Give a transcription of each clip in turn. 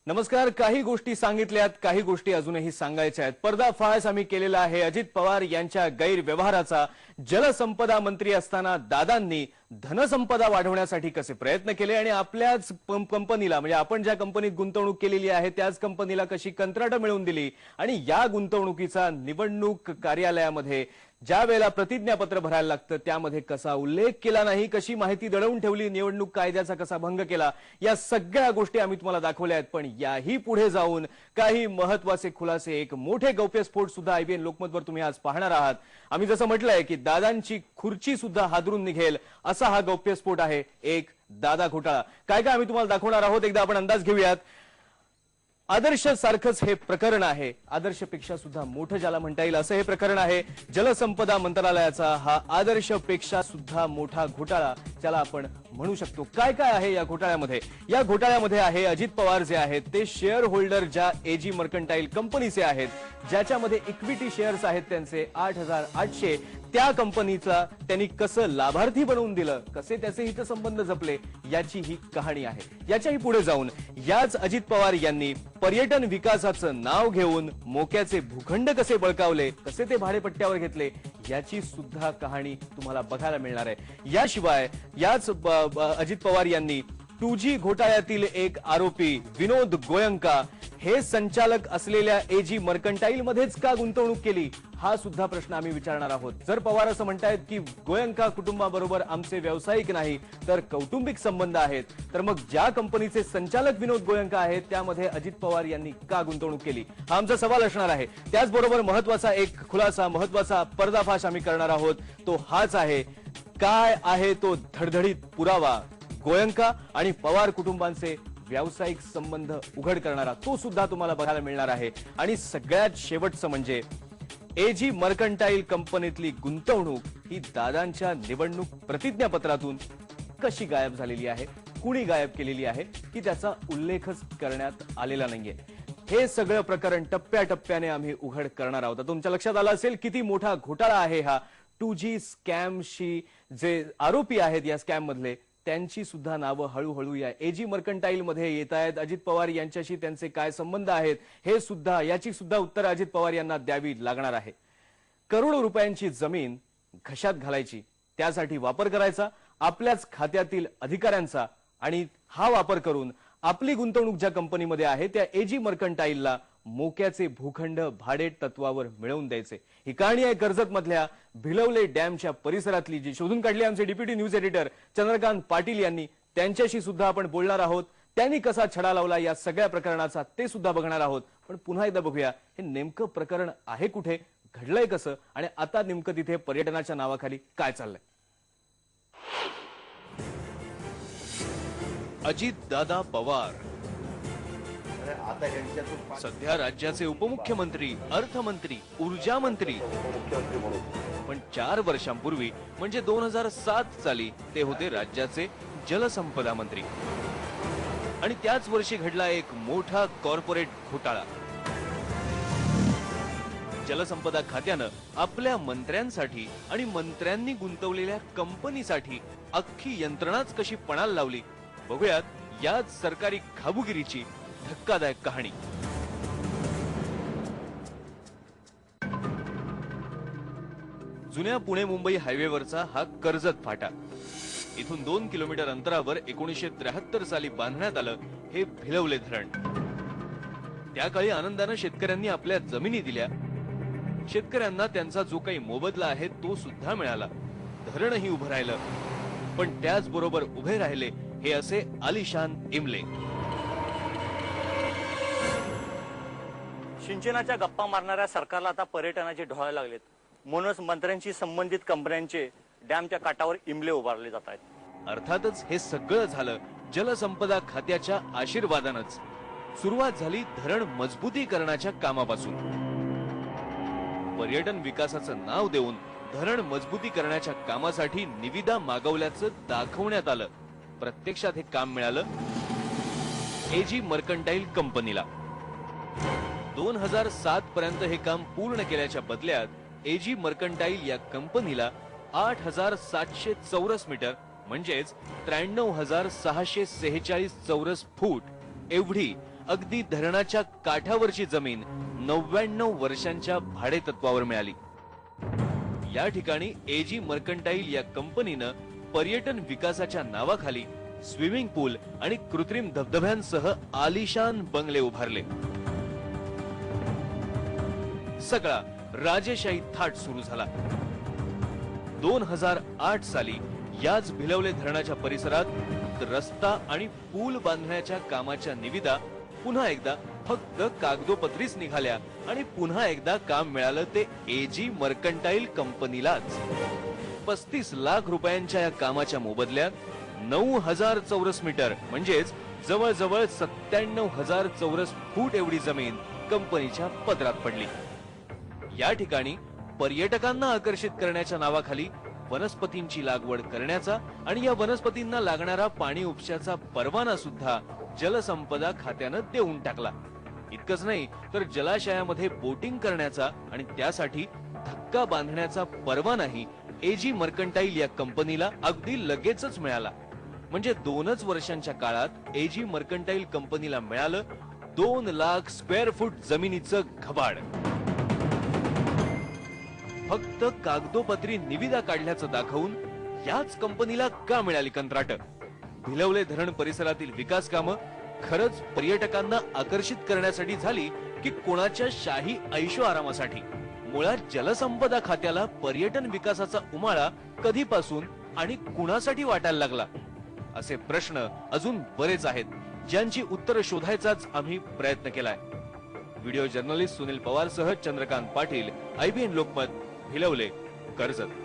नमस्कार. काही गोष्टी सांगितल्यात, काही गोष्टी अजूनही सांगायच्या आहेत. पर्दाफाश आम्ही केलेला आहे अजित पवार यांच्या गैरव्यवहाराचा. जलसंपदा मंत्री असताना दादांनी धनसंपदा वाढवण्यासाठी कसे प्रयत्न केले आणि आपल्याच कंपनीला म्हणजे आपण ज्या कंपनीत गुंतवणूक केलेली आहे त्याच कंपनीला कशी कंत्राटं मिळवून दिली आणि या गुंतवणुकीचा निवडणूक कार्यालयामध्ये ज्या वेळेला प्रतिज्ञापत्र भरायला लागतं त्यामध्ये कसा उल्लेख केला नाही, कशी माहिती दडवून ठेवली, निवडणूक कायद्याचा कसा भंग केला, या सगळ्या गोष्टी आम्ही तुम्हाला दाखवल्या आहेत. पण याही पुढे जाऊन काही महत्त्वाचे खुलासे, एक मोठे गौप्यस्फोट सुद्धा आयबीएन लोकमतवर तुम्ही आज पाहणार आहात. आम्ही जसं म्हटलंय की दादांची खुर्ची सुद्धा हादरून निघेल असा हा गौप्यस्फोट आहे, एक दादा घोटाळा. काय काय आम्ही तुम्हाला दाखवणार आहोत, एकदा आपण अंदाज घेऊयात. आदर्श सारखंच हे प्रकरण आहे, आदर्शपेक्षा सुद्धा मोठं ज्याला म्हणता येईल असं हे प्रकरण आहे. जलसंपदा मंत्रालयाचा हा आदर्शपेक्षा सुद्धा मोठा घोटाळा ज्याला आपण म्हणू शकतो. काय काय आहे या घोटाळ्यामध्ये? या घोटाळ्यामध्ये आहे अजित पवार जे आहेत ते शेअर होल्डर ज्या एजी मर्कंटाईल कंपनीचे आहेत, ज्याच्यामध्ये इक्विटी शेअर्स आहेत त्यांचे 8,800, त्या कंपनीचा त्यांनी कसं लाभार्थी बनवून दिलं, कसे त्याचे हितसंबंध जपले, याची ही कहाणी आहे. याच्याही पुढे जाऊन याच अजित पवार यांनी पर्यटन विकासाचं नाव घेऊन मोक्याचे भूखंड कसे बळकावले, कसे ते भाडेपट्ट्यावर घेतले, याची सुद्धा कहाणी तुम्हाला बघायला मिळणार आहे. याशिवाय याच अजित पवार यांनी 2G घोटाळ्यातील एक आरोपी विनोद गोयंका हे संचालक असलेल्या एजी मर्कंटाईल मध्येच का गुंतवणूक केली, हा सुद्धा प्रश्न आम्ही विचारणार आहोत. जर पवार असं म्हणतायत की गोयंका कुटुंबाबरोबर आमचे व्यावसायिक नाही तर कौटुंबिक संबंध आहेत, तर मग ज्या कंपनीचे संचालक विनोद गोयंका आहेत त्यामध्ये अजित पवार यांनी का गुंतवणूक केली, हा आमचा सवाल असणार आहे. त्याचबरोबर महत्वाचा एक खुलासा, महत्वाचा पर्दाफाश आम्ही करणार आहोत. तो हाच आहे, काय आहे तो धडधडीत पुरावा गोयंका आणि पवार कुटुंबांचे व्यावसायिक संबंध उघड करणारा, तो सुद्धा तुम्हाला बघायला मिळणार आहे. आणि सगळ्यात शेवटचं म्हणजे एजी मर्कंटाईल कंपनीतली गुंतवणूक ही दादांच्या निवडणूक प्रतिज्ञापत्रातून कशी गायब झालेली आहे, कुणी गायब केलेली आहे की त्याचा उल्लेखच करण्यात आलेला नाहीये. हे सगळं प्रकरण टप्प्याटप्प्याने आम्ही उघड करणार आहोत. तुमच्या लक्षात आलं असेल किती मोठा घोटाळा आहे हा. 2G स्कॅमशी जे आरोपी आहेत या स्कॅम मधले, त्यांची सुद्धा नावं हळूहळू या एजी मर्कंटाईल मध्ये येत आहेत. अजित पवार यांच्याशी त्यांचे काय संबंध आहेत हे सुद्धा, याची सुद्धा उत्तर अजित पवार यांना द्यावी लागणार आहे. करोडो रुपयांची जमीन घशात घालायची, त्यासाठी वापर करायचा आपल्याच खात्यातील अधिकाऱ्यांचा, आणि हा वापर करून आपली गुंतवणूक ज्या कंपनीमध्ये आहे त्या एजी मर्कंटाईलला मोक्याचे भूखंड भाडे तत्वावर मिळवून द्यायचे. ही कहाणी आहे कर्जत मधल्या भिलवले डॅमच्या परिसरातली, जी शोधून काढली आमचे deputy news editor Chandrakant Patil यांनी. त्यांच्याशी सुद्धा आपण बोलणार आहोत. त्यांनी कसा छडा लावला या सगळ्या प्रकरणाचा ते सुद्धा बघणार आहोत. पण पुन्हा एकदा बघूया हे नेमकं प्रकरण आहे कुठे, घडलंय कसं आणि आता नेमकं तिथे पर्यटनाच्या नावाखाली काय चाललंय. अजित दादा पवार सध्या राज्याचे उपमुख्यमंत्री, अर्थमंत्री, ऊर्जा मंत्री, पण 4 वर्षांपूर्वी म्हणजे 2007 साली ते होते राज्याचे जलसंपदा मंत्री. आणि त्याच वर्षी घडला एक मोठा कॉर्पोरेट घोटाळा. जलसंपदा खात्यानं आपल्या मंत्र्यांसाठी आणि मंत्र्यांनी गुंतवलेल्या कंपनीसाठी अख्खी यंत्रणाच कशी पणाला लावली, बघूयात याच सरकारी खाबुगिरीची धक्कादायक कहाणी. जुन्या पुणे मुंबई हायवेवरचा हा कर्जत फाटा. इथून 2 किलोमीटर अंतरावर 1973 साली बांधण्यात आलं हे भिलवले धरण. त्या काळी आनंदानं शेतकऱ्यांनी आपल्या जमिनी दिल्या, शेतकऱ्यांना त्यांचा जो काही मोबदला आहे तो सुद्धा मिळाला, धरणही उभं राहिलं. पण त्याचबरोबर उभे राहिले हे असे आलिशान इमले. सिंचनाच्या गप्पा मारणाऱ्या सरकारला आता पर्यटनाचे ढोळे लागलेत, म्हणूनच मंत्र्यांशी संबंधित कंपन्यांचे डॅमच्या काठावर इमले उभारले जात आहेत. अर्थातच हे सगळं झालं जलसंपदा खात्याच्या आशीर्वादानंच. सुरुवात झाली धरण मजबूतीकरणाच्या कामापासून. पर्यटन विकासाचं नाव देऊन धरण मजबूतीकरणाच्या कामासाठी निविदा मागवल्याचं दाखवण्यात आलं. प्रत्यक्षात हे काम मिळालं एजी मर्कंटाईल कंपनीला. 2007 पर्यंत हे काम पूर्ण केल्याच्या बदल्यात एजी मर्कंटाईल या कंपनीला 8,700 चौरस मीटर म्हणजेच 93,646 चौरस फूट एवढी अगदी धरणाच्या काठावरची जमीन 99 वर्षांच्या भाडेतत्वावर मिळाली. या ठिकाणी एजी मर्कंटाईल या कंपनीनं पर्यटन विकासाच्या नावाखाली स्विमिंग पूल आणि कृत्रिम धबधब्यांसह आलिशान बंगले उभारले. सगळा राजेशाही थाट सुरू झाला. 2008 साली याच भिलवले धरणाच्या परिसरात रस्ता आणि पूल बांधण्याच्या कामाच्या निविदा पुन्हा एकदा फक्त कागदोपत्रीच निघाल्या आणि पुन्हा एकदा काम मिळालं ते एजी मर्कंटाईल कंपनीलाच. 35 लाख रुपयांच्या या कामाच्या मोबदल्यात 9,000 चौरस मीटर म्हणजेच जवळजवळ 97,000 चौरस फूट एवढी जमीन कंपनीच्या पदरात पडली. या ठिकाणी पर्यटकांना आकर्षित करण्याच्या नावाखाली वनस्पतींची लागवड करण्याचा आणि या वनस्पतींना लागणारा पाणी उपशाचा परवाना सुद्धा जलसंपदा खात्यानं देऊन टाकला. इतकंच नाही तर जलाशयामध्ये बोटिंग करण्याचा आणि त्यासाठी धक्का बांधण्याचा परवानाही एजी मर्कंटाईल या कंपनीला अगदी लगेचच मिळाला. म्हणजे 2च वर्षांच्या काळात एजी मर्कंटाईल कंपनीला मिळालं 2 लाख स्क्वेअर फूट जमिनीचं घबाड. फक्त कागदोपत्री निविदा काढल्याचं दाखवून याच कंपनीला का मिळाली कंत्राट? भिलवले धरण परिसरातील विकास कामं खरंच पर्यटकांना आकर्षित करण्यासाठी झाली की कोणाच्या शाही ऐशो आरामासाठी? मुळात जलसंपदा खात्याला पर्यटन विकासाचा उमाळा कधीपासून आणि कुणासाठी वाटायला लागला? असे प्रश्न अजून बरेच आहेत ज्यांची उत्तरं शोधायचाच आम्ही प्रयत्न केलाय. व्हिडिओ जर्नलिस्ट सुनील पवार सह चंद्रकांत पाटील, IBN लोकमत, भिलवले, कर्जत.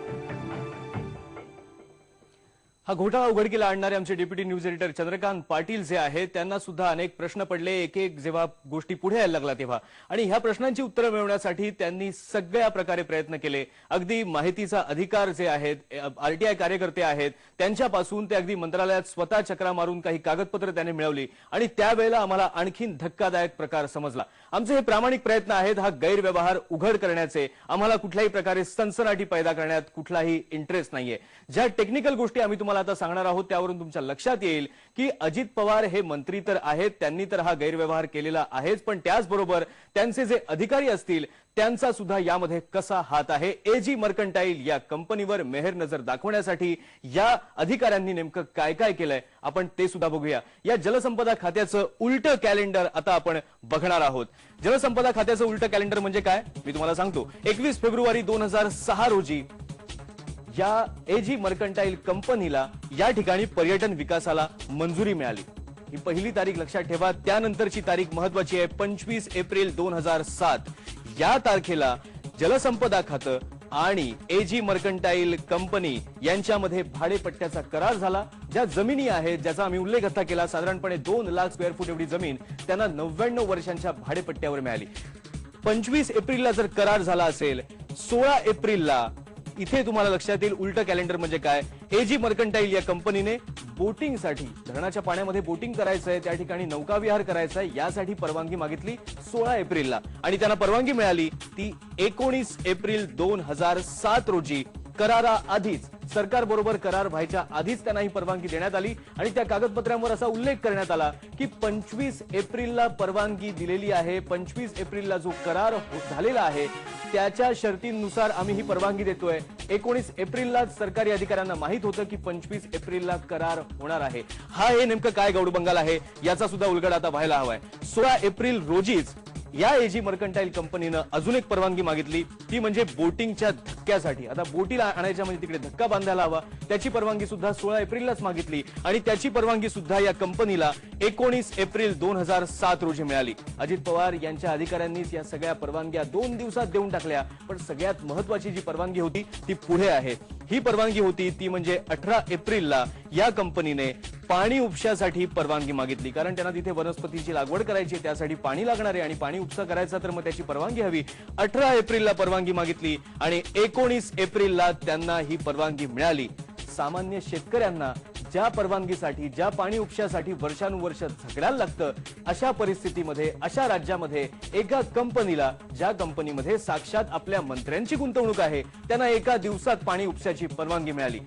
हा घोटाळा उघडकीला आणणारे आमचे deputy news editor Chandrakant Patil जे आहेत त्यांना सुद्धा अनेक प्रश्न पडले. एक एक जेव्हा गोष्टी पुढे यायला लागला तेव्हा आणि ह्या प्रश्नांची उत्तरं मिळवण्यासाठी त्यांनी सगळ्या प्रकारे प्रयत्न केले. अगदी माहितीचा अधिकार जे आहेत, RTI कार्यकर्ते आहेत त्यांच्यापासून ते अगदी मंत्रालयात स्वतः चक्रा मारून काही कागदपत्र त्याने मिळवली आणि त्यावेळेला आम्हाला आणखीन धक्कादायक प्रकार समजला. आमचे हे प्रामाणिक प्रयत्न आहेत हा गैरव्यवहार उघड करण्याचे. आम्हाला कुठल्याही प्रकारे सनसनाटी पैदा करण्यात कुठलाही इंटरेस्ट नाहीये. ज्या टेक्निकल गोष्टी आम्ही तुम्हाला आता सांगणार आहोत त्यावरून तुमच्या लक्षात येईल की अजित पवार हे मंत्री तर आहेत, त्यांनी तर हा गैरव्यवहार केलेला आहेच, पण त्याचबरोबर त्यांचे जे अधिकारी असतील त्यांचा सुद्धा यामध्ये कसा हात आहे. एजी मर्कंटाईल या कंपनीवर मेहर नजर दाखवण्यासाठी या अधिकाऱ्यांनी नेमकं काय काय केलंय आपण ते सुद्धा बघूया. या जलसंपदा खात्याचं उलटं कॅलेंडर आता आपण बघणार आहोत. जलसंपदा खात्याचं उलटं कॅलेंडर म्हणजे काय मी तुम्हाला सांगतो. 21 फेब्रुवारी 2006 रोजी या एजी मर्कंटाईल कंपनीला या ठिकाणी पर्यटन विकासाला मंजुरी मिळाली. ही पहिली तारीख लक्षात ठेवा. त्यानंतरची तारीख महत्वाची आहे 25 एप्रिल 2007. या तारखेला जलसंपदा खातं आणि एजी मर्कंटाईल कंपनी यांच्यामध्ये भाडेपट्ट्याचा करार झाला. ज्या जमिनी आहेत ज्याचा आम्ही उल्लेख आता केला, साधारणपणे 2 लाख स्क्वेअर फूट एवढी जमीन त्यांना 99 वर्षांच्या भाडेपट्ट्यावर मिळाली. 25 एप्रिलला जर करार झाला असेल, 16 एप्रिलला इथे तुम्हाला लक्षात येईल उलट कॅलेंडर म्हणजे काय. एजी मर्कंटाईल या कंपनीने बोटिंगसाठी धरणाच्या पाण्यामध्ये बोटिंग करायचंय, त्या ठिकाणी नौकाविहार करायचंय यासाठी परवानगी मागितली 16 एप्रिलला आणि त्यांना परवानगी मिळाली ती 19 एप्रिल 2007 रोजी. करारा आधीच, सरकार बरोबर करार व्हायच्या आधीच त्यांना ही परवानगी देण्यात आली आणि त्या कागदपत्रांवर असा उल्लेख करण्यात आला की 25 एप्रिलला परवानगी दिलेली आहे. 25 एप्रिलला जो करार झालेला आहे त्याच्या शर्तींनुसार आम्ही ही परवानगी देतोय. 19 एप्रिलला सरकारी अधिकाऱ्यांना माहित होतं की 25 एप्रिलला करार होणार आहे. हा हे नेमकं काय गौडबंगाल आहे याचा सुद्धा उलगडा आता व्हायला हवाय. 16 एप्रिल रोजीच या एजी मर्कंटाईल कंपनीनं अजून एक परवानगी मागितली, ती म्हणजे बोटिंगच्या धक्क्यासाठी. आता बोटीला आणायच्या म्हणजे तिकडे धक्का बांधायला हवा, त्याची परवानगी सुद्धा 16 एप्रिललाच मागितली आणि त्याची परवानगी सुद्धा या कंपनीला 19 एप्रिल 2007 रोजी मिळाली. अजित पवार यांच्या अधिकाऱ्यांनीच या सगळ्या परवानग्या 2 दिवसात देऊन टाकल्या. पण सगळ्यात महत्वाची जी परवानगी होती ती पुढे आहे. ही परवानगी होती ती म्हणजे 18 एप्रिलला या कंपनीने पाणी उपशासाठी परवानगी मागितली. कारण त्यांना तिथे वनस्पतीची लागवड करायची, त्यासाठी पाणी लागणार आहे आणि पाणी उपसा करायचा तर मग त्याची परवानगी हवी. 18 एप्रिलला परवानगी मागितली आणि 19 एप्रिलला त्यांना ही परवानगी मिळाली. सामान्य शेतकऱ्यांना ज्या परवानगीसाठी, ज्या पाणी उपशासाठी वर्षानुवर्ष झगडायला लागतं, अशा परिस्थितीमध्ये, अशा राज्यामध्ये एका कंपनीला, ज्या कंपनीमध्ये साक्षात आपल्या मंत्र्यांची गुंतवणूक आहे, त्यांना एका दिवसात पाणी उपशाची परवानगी मिळाली.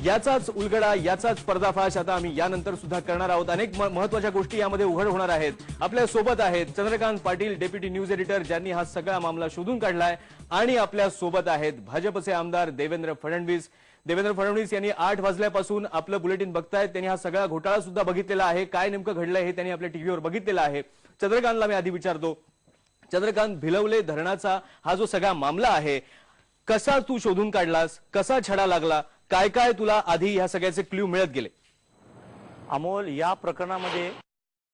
याचाच उलगडा, याचाच पर्दाफाश आता आम्ही यानंतर सुद्धा करणार आहोत. अनेक महत्वाच्या गोष्टी यामध्ये उघड होणार आहेत. आपल्या सोबत आहेत Chandrakant Patil, deputy news editor, ज्यांनी हा सगळा मामला शोधून काढलाय, आणि आपल्या सोबत आहेत भाजपचे आमदार देवेंद्र फडणवीस. देवेंद्र फडणवीस यांनी 8 वाजल्यापासून आपलं बुलेटिन बघतायत. त्यांनी हा सगळा घोटाळा सुद्धा बघितलेला आहे. काय नेमकं घडलंय हे त्यांनी आपल्या टीव्हीवर बघितलेलं आहे. चंद्रकांतला मी आधी विचारतो. चंद्रकांत, भिलवले धरणाचा हा जो सगळा मामला आहे, कसा तू शोधून काढलास, कसा छडा लागला, काय काय तुला आधी ह्या सगळ्याचे क्ल्यू मिळत गेले? अमोल, या प्रकरणामध्ये